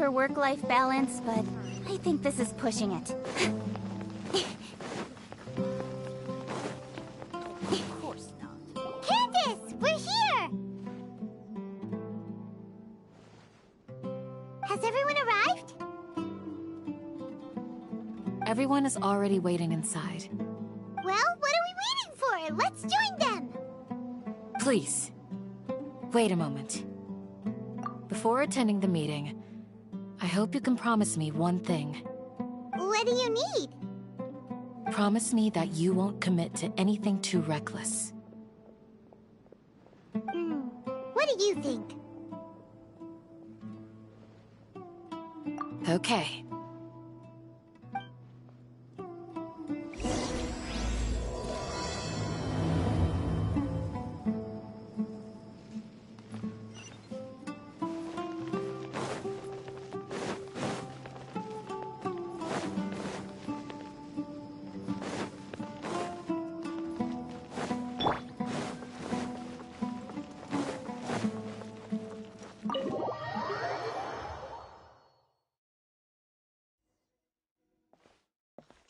for work-life balance, but I think this is pushing it. Of course not. Candace, we're here! Has everyone arrived? Everyone is already waiting inside. Well, what are we waiting for? Let's join them! Please, wait a moment. Before attending the meeting, I hope you can promise me one thing. What do you need? Promise me that you won't commit to anything too reckless. What do you think? Okay.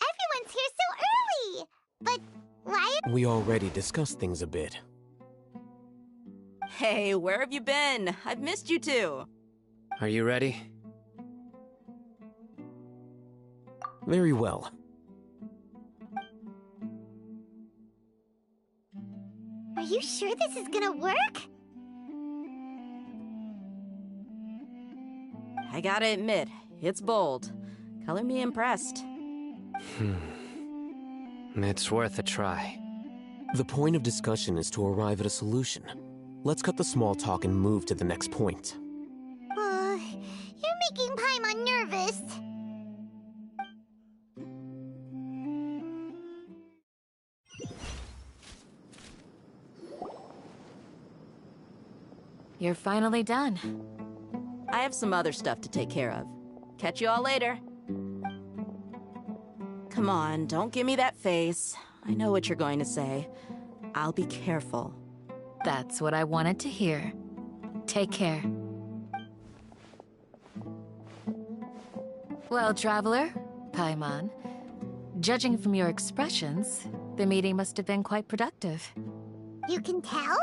Everyone's here so early! But why? We already discussed things a bit. Hey, where have you been? I've missed you too. Are you ready? Very well. Are you sure this is gonna work? I gotta admit, it's bold. Color me impressed. It's worth a try. The point of discussion is to arrive at a solution. Let's cut the small talk and move to the next point. You're making Paimon nervous. You're finally done. I have some other stuff to take care of. Catch you all later. Come on, don't give me that face. I know what you're going to say. I'll be careful. That's what I wanted to hear. Take care. Well, Traveler, Paimon, judging from your expressions, the meeting must have been quite productive. You can tell?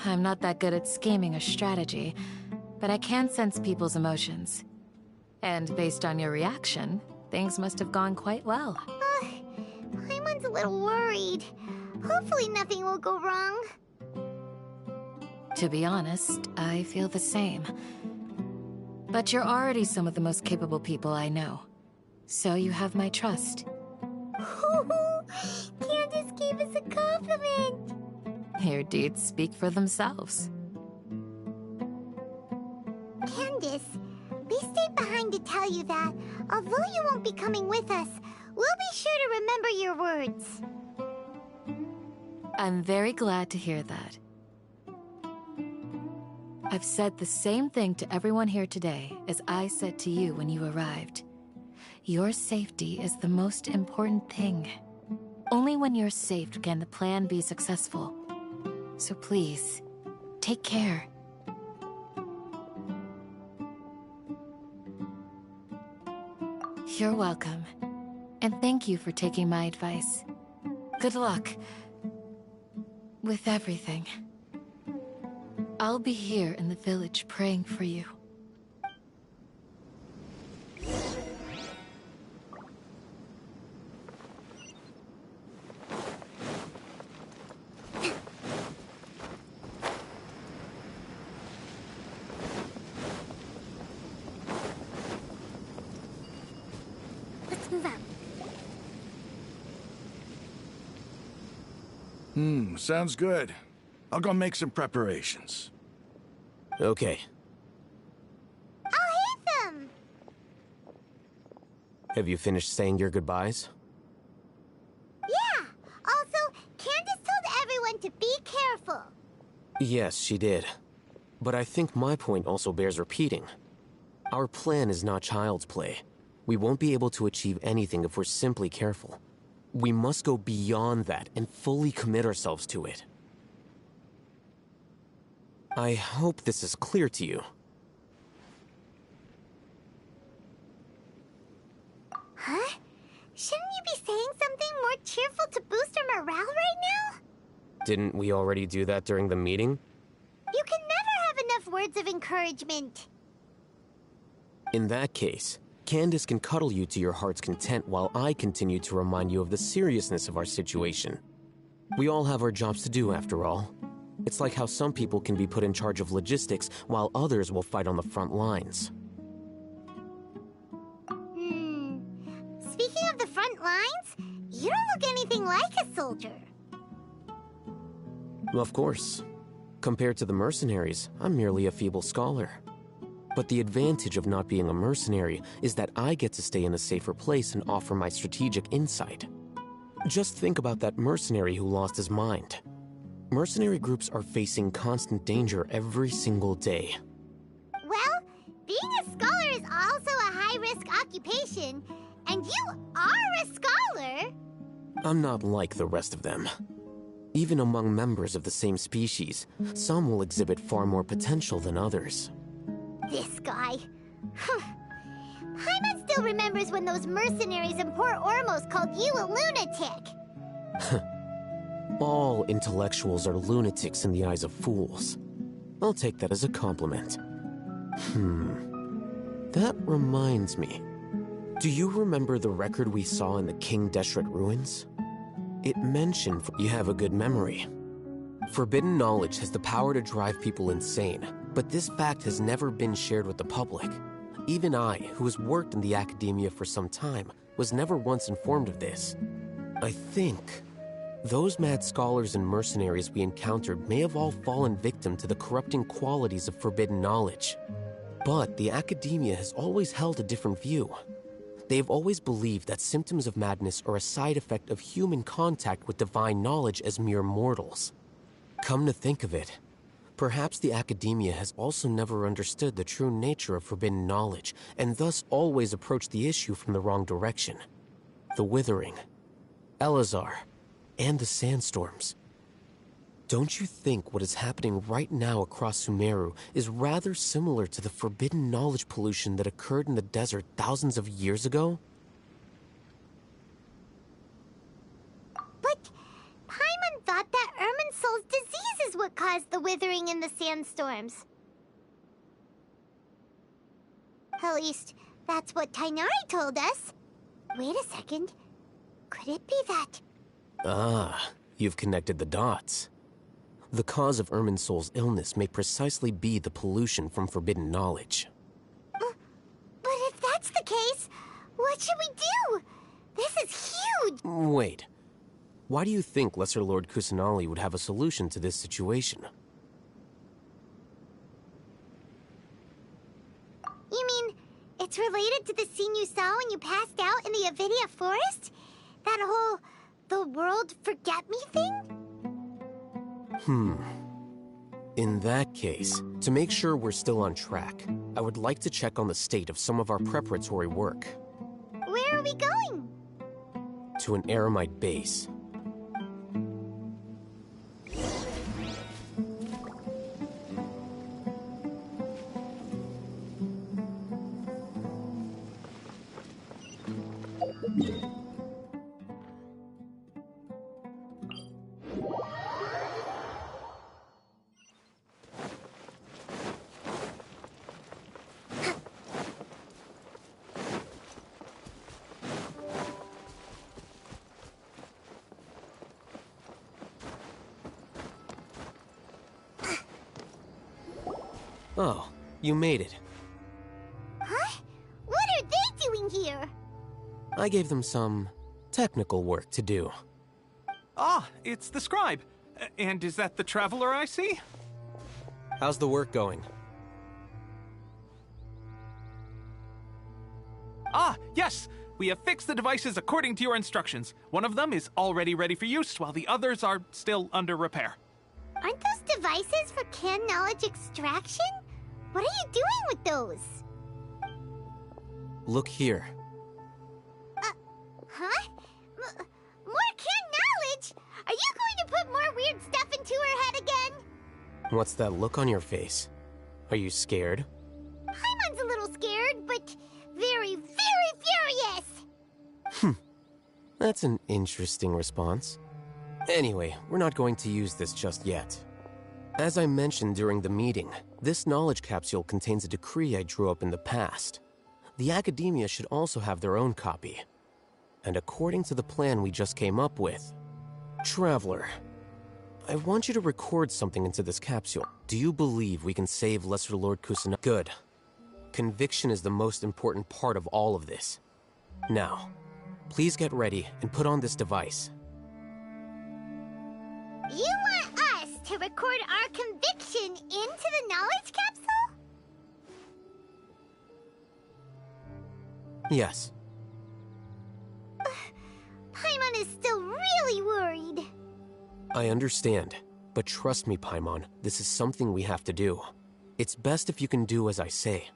I'm not that good at scheming or strategy, but I can sense people's emotions. And based on your reaction, things must have gone quite well. Paimon's a little worried. Hopefully nothing will go wrong. To be honest, I feel the same. But you're already some of the most capable people I know. So you have my trust. Candace gave us a compliment! Your deeds speak for themselves. Candace, we stayed behind to tell you that, although you won't be coming with us, we'll be sure to remember your words. I'm very glad to hear that. I've said the same thing to everyone here today as I said to you when you arrived. Your safety is the most important thing. Only when you're safe can the plan be successful. So please, take care. You're welcome. And thank you for taking my advice. Good luck with everything. I'll be here in the village praying for you. Let's move out. Sounds good. I'll go make some preparations. Okay. I'll hit them! Have you finished saying your goodbyes? Yeah! Also, Candace told everyone to be careful. Yes, she did. But I think my point also bears repeating. Our plan is not child's play. We won't be able to achieve anything if we're simply careful. We must go beyond that and fully commit ourselves to it. I hope this is clear to you. Huh? Shouldn't you be saying something more cheerful to boost our morale right now? Didn't we already do that during the meeting? You can never have enough words of encouragement. In that case, Candace can cuddle you to your heart's content while I continue to remind you of the seriousness of our situation. We all have our jobs to do, after all. It's like how some people can be put in charge of logistics while others will fight on the front lines. Speaking of the front lines, you don't look anything like a soldier. Of course. Compared to the mercenaries, I'm merely a feeble scholar. But the advantage of not being a mercenary is that I get to stay in a safer place and offer my strategic insight. Just think about that mercenary who lost his mind. Mercenary groups are facing constant danger every single day. Well, being a scholar is also a high-risk occupation, and you are a scholar. I'm not like the rest of them. Even among members of the same species, some will exhibit far more potential than others. This guy. Paimon still remembers when those mercenaries in Port Ormos called you a lunatic. All intellectuals are lunatics in the eyes of fools. I'll take that as a compliment. That reminds me. Do you remember the record we saw in the King Deshret ruins? It mentioned you have a good memory. Forbidden knowledge has the power to drive people insane, but this fact has never been shared with the public. Even I, who has worked in the academia for some time, was never once informed of this. I think those mad scholars and mercenaries we encountered may have all fallen victim to the corrupting qualities of forbidden knowledge. But the academia has always held a different view. They have always believed that symptoms of madness are a side effect of human contact with divine knowledge as mere mortals. Come to think of it, perhaps the academia has also never understood the true nature of forbidden knowledge, and thus always approached the issue from the wrong direction. The Withering, Elazar, and the sandstorms. Don't you think what is happening right now across Sumeru is rather similar to the forbidden knowledge pollution that occurred in the desert thousands of years ago? But Paimon thought that Irminsul's disease is what caused the withering in the sandstorms. At least, that's what Tainari told us. Wait a second. Could it be that? Ah, you've connected the dots. The cause of Irminsul's illness may precisely be the pollution from forbidden knowledge. But if that's the case, what should we do? This is huge! Wait. Why do you think Lesser Lord Kusanali would have a solution to this situation? You mean, it's related to the scene you saw when you passed out in the Avidia forest? That whole, the world forget me thing? In that case, to make sure we're still on track, I would like to check on the state of some of our preparatory work. Where are we going? To an Eremite base. Oh, you made it. Huh? What are they doing here? I gave them some technical work to do. Ah, it's the scribe. And is that the traveler I see? How's the work going? Ah, yes! We have fixed the devices according to your instructions. One of them is already ready for use, while the others are still under repair. Aren't those devices for canned knowledge extraction? What are you doing with those? Look here. Huh? More canned knowledge? Are you going to put more weird stuff into her head again? What's that look on your face? Are you scared? Paimon's a little scared, but very, very furious. That's an interesting response. Anyway, we're not going to use this just yet. As I mentioned during the meeting, this knowledge capsule contains a decree I drew up in the past. The academia should also have their own copy. And according to the plan we just came up with, Traveler, I want you to record something into this capsule. Do you believe we can save Lesser Lord Kusanagi? Good. Conviction is the most important part of all of this. Now, please get ready and put on this device. You want us to record our conviction into the knowledge capsule? Yes. Paimon is still really worried. I understand, but trust me, Paimon, this is something we have to do. It's best if you can do as I say.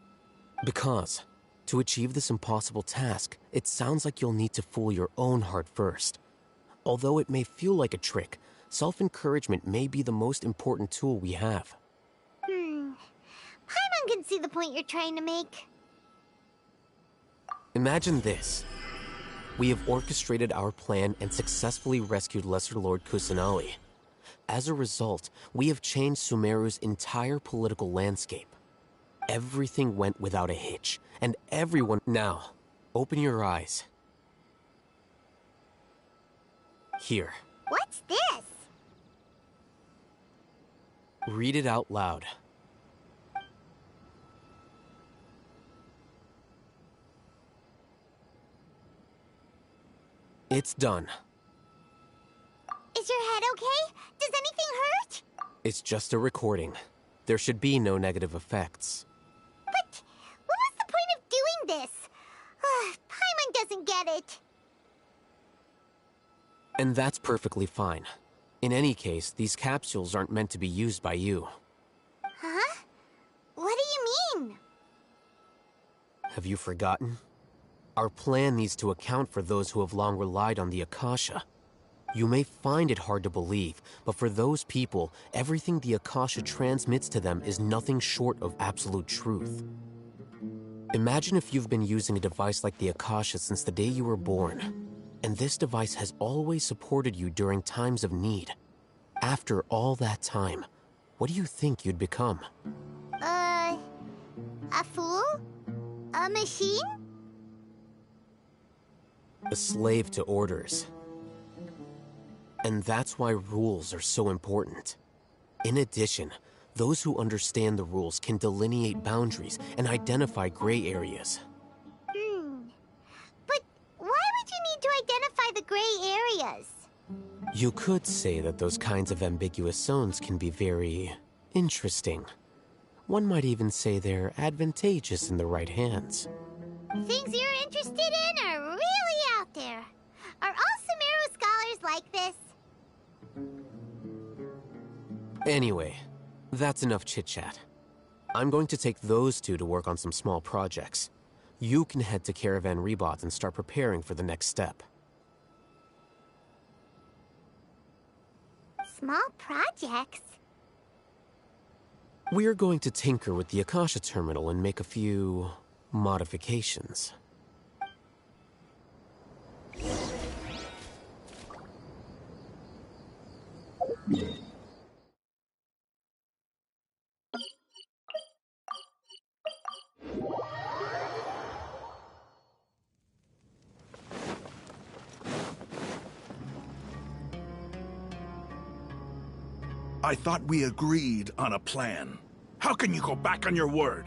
Because, to achieve this impossible task, it sounds like you'll need to fool your own heart first. Although it may feel like a trick, self-encouragement may be the most important tool we have. Paimon can see the point you're trying to make. Imagine this. We have orchestrated our plan and successfully rescued Lesser Lord Kusanagi. As a result, we have changed Sumeru's entire political landscape. Everything went without a hitch, and everyone... Now, open your eyes. Here. What's this? Read it out loud. It's done. Is your head okay? Does anything hurt? It's just a recording. There should be no negative effects. But what was the point of doing this? Paimon doesn't get it. And that's perfectly fine. In any case, these capsules aren't meant to be used by you. Huh? What do you mean? Have you forgotten? Our plan needs to account for those who have long relied on the Akasha. You may find it hard to believe, but for those people, everything the Akasha transmits to them is nothing short of absolute truth. Imagine if you've been using a device like the Akasha since the day you were born, and this device has always supported you during times of need. After all that time, what do you think you'd become? A fool? A machine? A slave to orders. And that's why rules are so important. In addition, those who understand the rules can delineate boundaries and identify gray areas. But why would you need to identify the gray areas? You could say that those kinds of ambiguous zones can be very interesting. One might even say they're advantageous in the right hands. Things you're interested in are really out there. Are all Sumeru scholars like this? Anyway, that's enough chit-chat. I'm going to take those two to work on some small projects. You can head to Caravan Rebot and start preparing for the next step. Small projects? We're going to tinker with the Akasha terminal and make a few modifications. I thought we agreed on a plan. How can you go back on your word?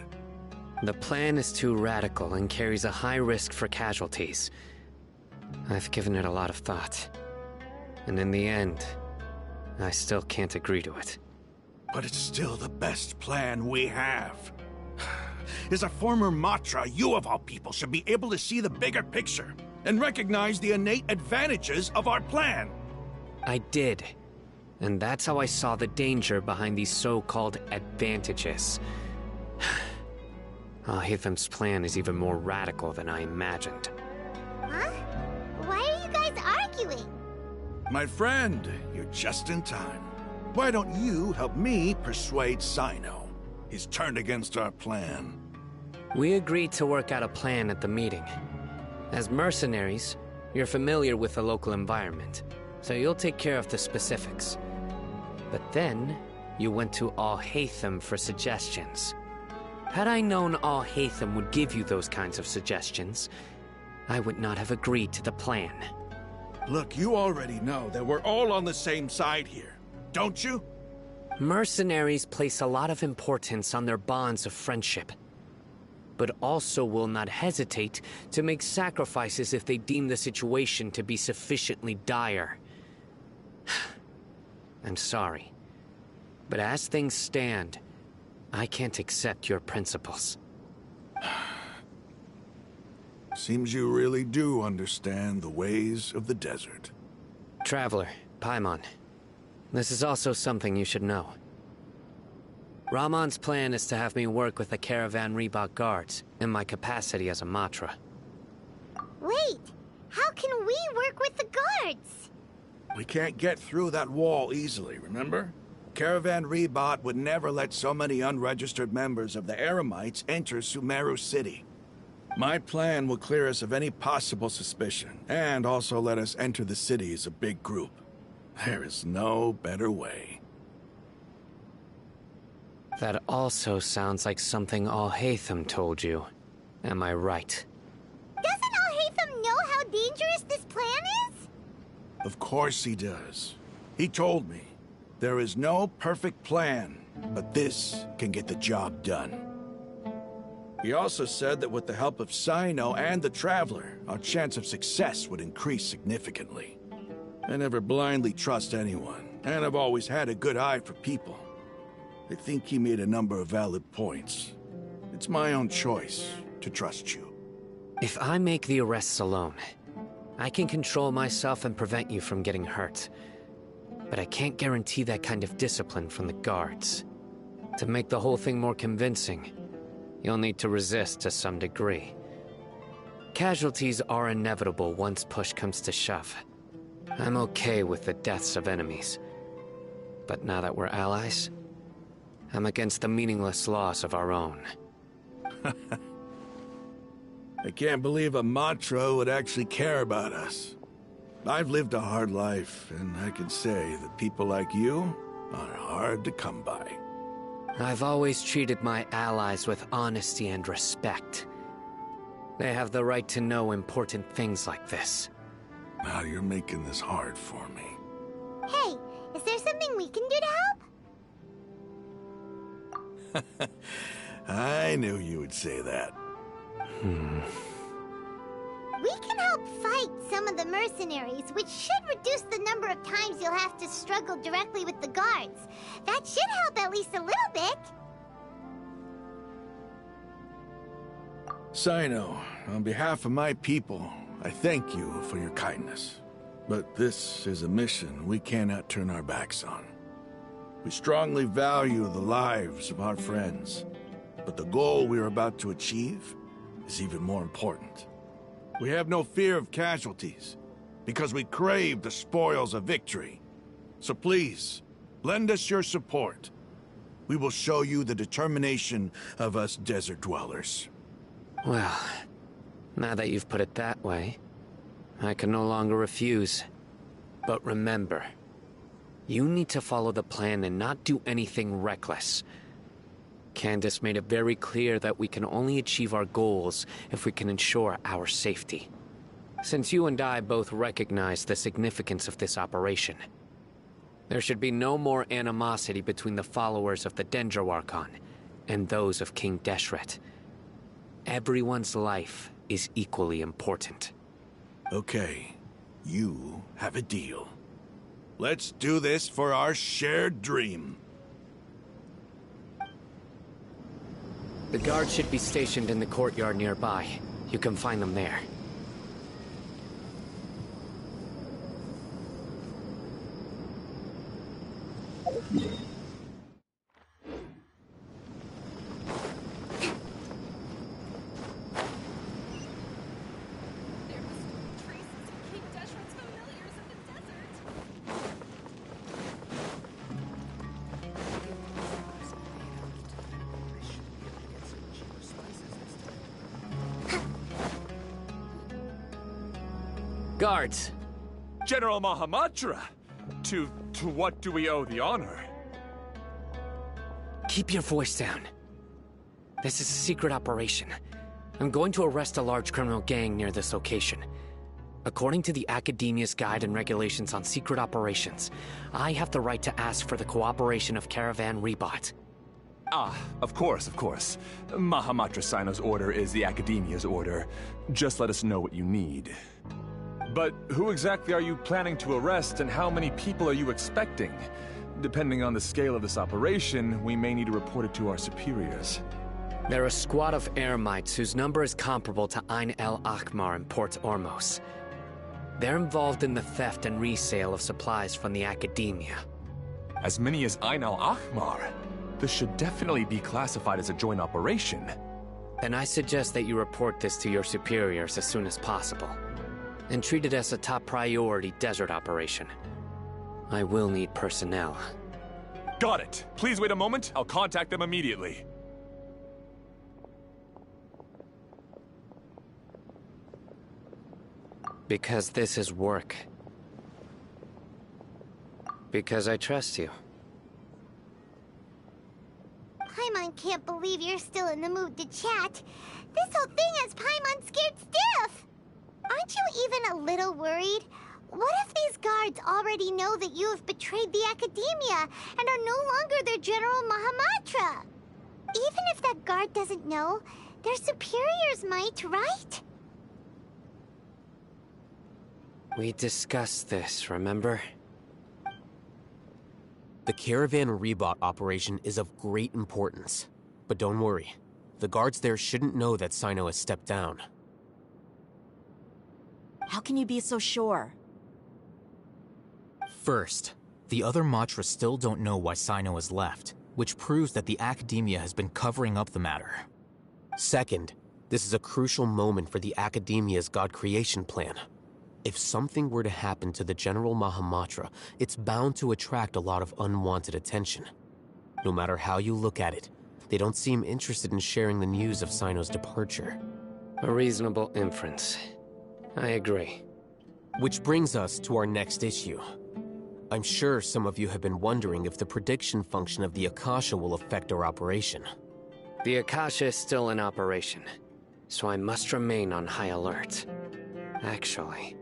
The plan is too radical and carries a high risk for casualties. I've given it a lot of thought. And in the end, I still can't agree to it. But it's still the best plan we have. As a former Matra, you of all people should be able to see the bigger picture and recognize the innate advantages of our plan. I did. And that's how I saw the danger behind these so-called advantages. Al-Hitham's plan is even more radical than I imagined. Huh? Why are you guys arguing? My friend, you're just in time. Why don't you help me persuade Sino? He's turned against our plan. We agreed to work out a plan at the meeting. As mercenaries, You're familiar with the local environment, so you'll take care of the specifics. But then, you went to Al-Haytham for suggestions. Had I known Al-Haytham would give you those kinds of suggestions, I would not have agreed to the plan. Look, you already know that we're all on the same side here, don't you? Mercenaries place a lot of importance on their bonds of friendship, but also will not hesitate to make sacrifices if they deem the situation to be sufficiently dire. I'm sorry, but as things stand, I can't accept your principles. Seems you really do understand the ways of the desert. Traveler, Paimon, this is also something you should know. Rahman's plan is to have me work with the Caravan Reebok guards in my capacity as a Matra. Wait, how can we work with the guards? We can't get through that wall easily, remember? Caravan Reebok would never let so many unregistered members of the Eremites enter Sumeru City. My plan will clear us of any possible suspicion, and also let us enter the city as a big group. There is no better way. That also sounds like something Al-Haytham told you. Am I right? Doesn't Al-Haytham know how dangerous this plan is? Of course he does. He told me, there is no perfect plan, but this can get the job done. He also said that with the help of Sino and the Traveler, our chance of success would increase significantly. I never blindly trust anyone, and I've always had a good eye for people. I think he made a number of valid points. It's my own choice to trust you. If I make the arrests alone, I can control myself and prevent you from getting hurt. But I can't guarantee that kind of discipline from the guards. To make the whole thing more convincing, you'll need to resist to some degree. Casualties are inevitable once push comes to shove. I'm okay with the deaths of enemies. But now that we're allies, I'm against the meaningless loss of our own. I can't believe a Matra would actually care about us. I've lived a hard life, and I can say that people like you are hard to come by. I've always treated my allies with honesty and respect. They have the right to know important things like this. Now you're making this hard for me. Hey, is there something we can do to help? I knew you would say that. We can help fight some of the mercenaries, which should reduce the number of times you'll have to struggle directly with the guards. That should help at least a little bit. Sino, on behalf of my people, I thank you for your kindness. But this is a mission we cannot turn our backs on. We strongly value the lives of our friends, but the goal we are about to achieve is even more important. We have no fear of casualties, because we crave the spoils of victory. So please, lend us your support. We will show you the determination of us desert dwellers. Well, now that you've put it that way, I can no longer refuse. But remember, you need to follow the plan and not do anything reckless. Candace made it very clear that we can only achieve our goals if we can ensure our safety. Since you and I both recognize the significance of this operation, there should be no more animosity between the followers of the Dendro Archon and those of King Deshret. Everyone's life is equally important. Okay, you have a deal. Let's do this for our shared dream. The guards should be stationed in the courtyard nearby. You can find them there. Guards! General Mahamatra! To what do we owe the honor? Keep your voice down. This is a secret operation. I'm going to arrest a large criminal gang near this location. According to the Academia's Guide and Regulations on Secret Operations, I have the right to ask for the cooperation of Caravan Rebot. Ah, of course, of course. Mahamatra Sino's order is the Academia's order. Just let us know what you need. But who exactly are you planning to arrest, and how many people are you expecting? Depending on the scale of this operation, we may need to report it to our superiors. They're a squad of Eremites whose number is comparable to Ain el Akhmar in Port Ormos. They're involved in the theft and resale of supplies from the Academia. As many as Ain el Akhmar? This should definitely be classified as a joint operation. Then I suggest that you report this to your superiors as soon as possible, and treat it as a top priority desert operation. I will need personnel. Got it. Please wait a moment. I'll contact them immediately. Because this is work. Because I trust you. Paimon can't believe you're still in the mood to chat. This whole thing has Paimon scared stiff. Aren't you even a little worried? What if these guards already know that you have betrayed the Academia and are no longer their General Mahamatra? Even if that guard doesn't know, their superiors might, right? We discussed this, remember? The Caravan Rebot operation is of great importance. But don't worry, the guards there shouldn't know that Sino has stepped down. How can you be so sure? First, the other Matra still don't know why Sino has left, which proves that the Academia has been covering up the matter. Second, this is a crucial moment for the Academia's God creation plan. If something were to happen to the General Mahamatra, it's bound to attract a lot of unwanted attention. No matter how you look at it, they don't seem interested in sharing the news of Sino's departure. A reasonable inference. I agree. Which brings us to our next issue. I'm sure some of you have been wondering if the prediction function of the Akasha will affect our operation. The Akasha is still in operation, so I must remain on high alert. Actually,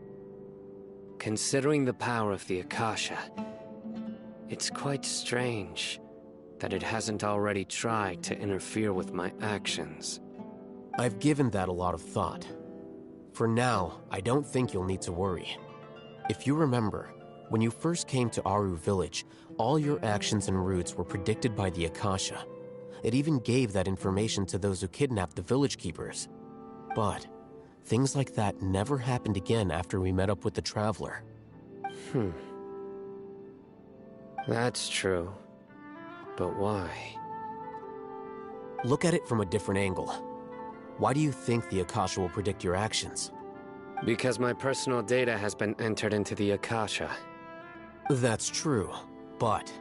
considering the power of the Akasha, it's quite strange that it hasn't already tried to interfere with my actions. I've given that a lot of thought. For now, I don't think you'll need to worry. If you remember, when you first came to Aru Village, all your actions and routes were predicted by the Akasha. It even gave that information to those who kidnapped the village keepers. But things like that never happened again after we met up with the Traveler. That's true. But why? Look at it from a different angle. Why do you think the Akasha will predict your actions? Because my personal data has been entered into the Akasha. That's true, but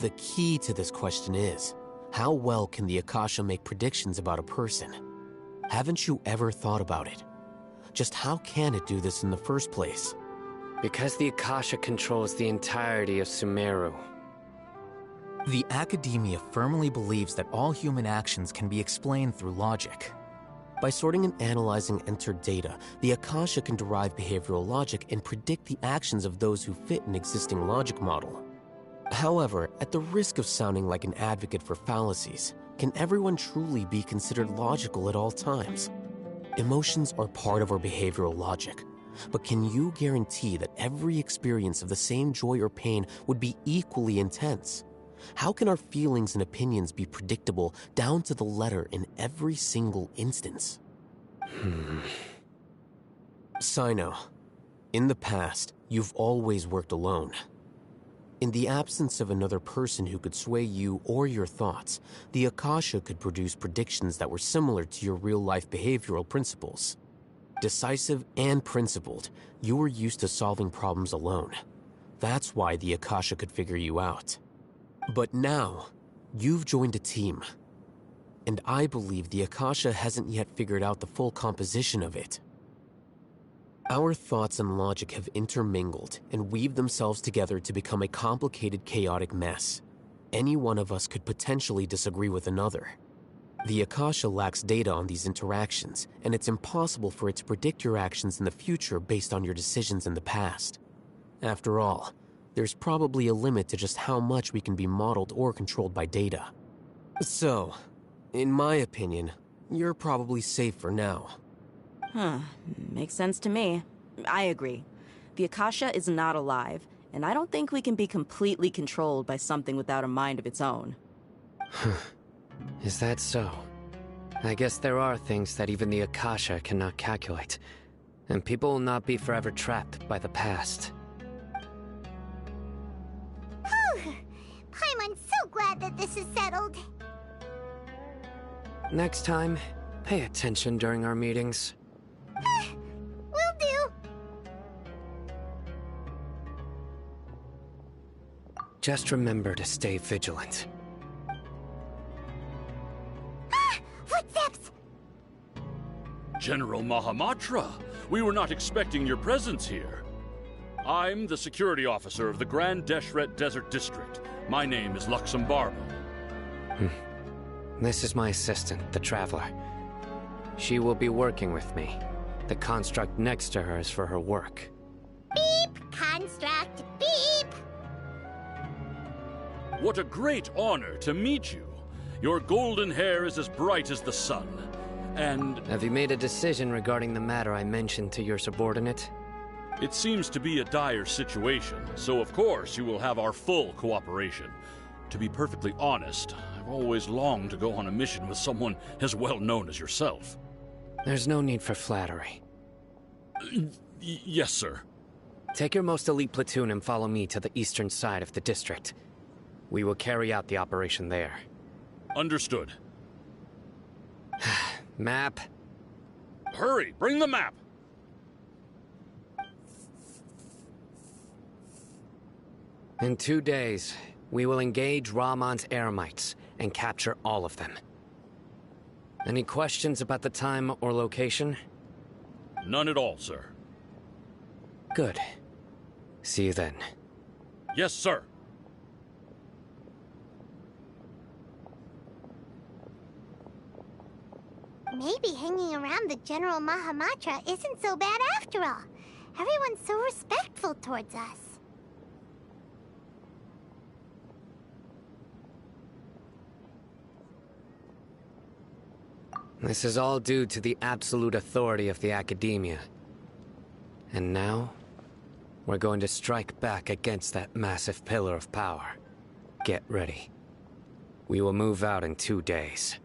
the key to this question is, how well can the Akasha make predictions about a person? Haven't you ever thought about it? Just how can it do this in the first place? Because the Akasha controls the entirety of Sumeru. The Academia firmly believes that all human actions can be explained through logic. By sorting and analyzing entered data, the Akasha can derive behavioral logic and predict the actions of those who fit an existing logic model. However, at the risk of sounding like an advocate for fallacies, can everyone truly be considered logical at all times? Emotions are part of our behavioral logic, but can you guarantee that every experience of the same joy or pain would be equally intense? How can our feelings and opinions be predictable down to the letter in every single instance? Sino, in the past, you've always worked alone. In the absence of another person who could sway you or your thoughts, the Akasha could produce predictions that were similar to your real-life behavioral principles. Decisive and principled, you were used to solving problems alone. That's why the Akasha could figure you out. But now, you've joined a team. And I believe the Akasha hasn't yet figured out the full composition of it. Our thoughts and logic have intermingled and weaved themselves together to become a complicated, chaotic mess. Any one of us could potentially disagree with another. The Akasha lacks data on these interactions, and it's impossible for it to predict your actions in the future based on your decisions in the past. After all, there's probably a limit to just how much we can be modeled or controlled by data. So, in my opinion, you're probably safe for now. Makes sense to me. I agree. The Akasha is not alive, and I don't think we can be completely controlled by something without a mind of its own. Is that so? I guess there are things that even the Akasha cannot calculate, and people will not be forever trapped by the past. Whew! Paimon's so glad that this is settled. Next time, pay attention during our meetings. Will do. Just remember to stay vigilant. Footsteps! General Mahamatra, we were not expecting your presence here. I'm the security officer of the Grand Deshret Desert District. My name is Luxembarbo. This is my assistant, the Traveler. She will be working with me. The construct next to her is for her work. Beep! Construct, beep! What a great honor to meet you. Your golden hair is as bright as the sun. And Have you made a decision regarding the matter I mentioned to your subordinate? it seems to be a dire situation, so of course you will have our full cooperation. To be perfectly honest, I've always longed to go on a mission with someone as well known as yourself. There's no need for flattery. Yes, sir. Take your most elite platoon and follow me to the eastern side of the district. We will carry out the operation there. Understood. Map. Hurry, bring the map! In 2 days, we will engage Rahman's Eremites and capture all of them. Any questions about the time or location? None at all, sir. Good. See you then. Yes, sir. Maybe hanging around the General Mahamatra isn't so bad after all. Everyone's so respectful towards us. This is all due to the absolute authority of the Academia. And now, we're going to strike back against that massive pillar of power. Get ready. We will move out in 2 days.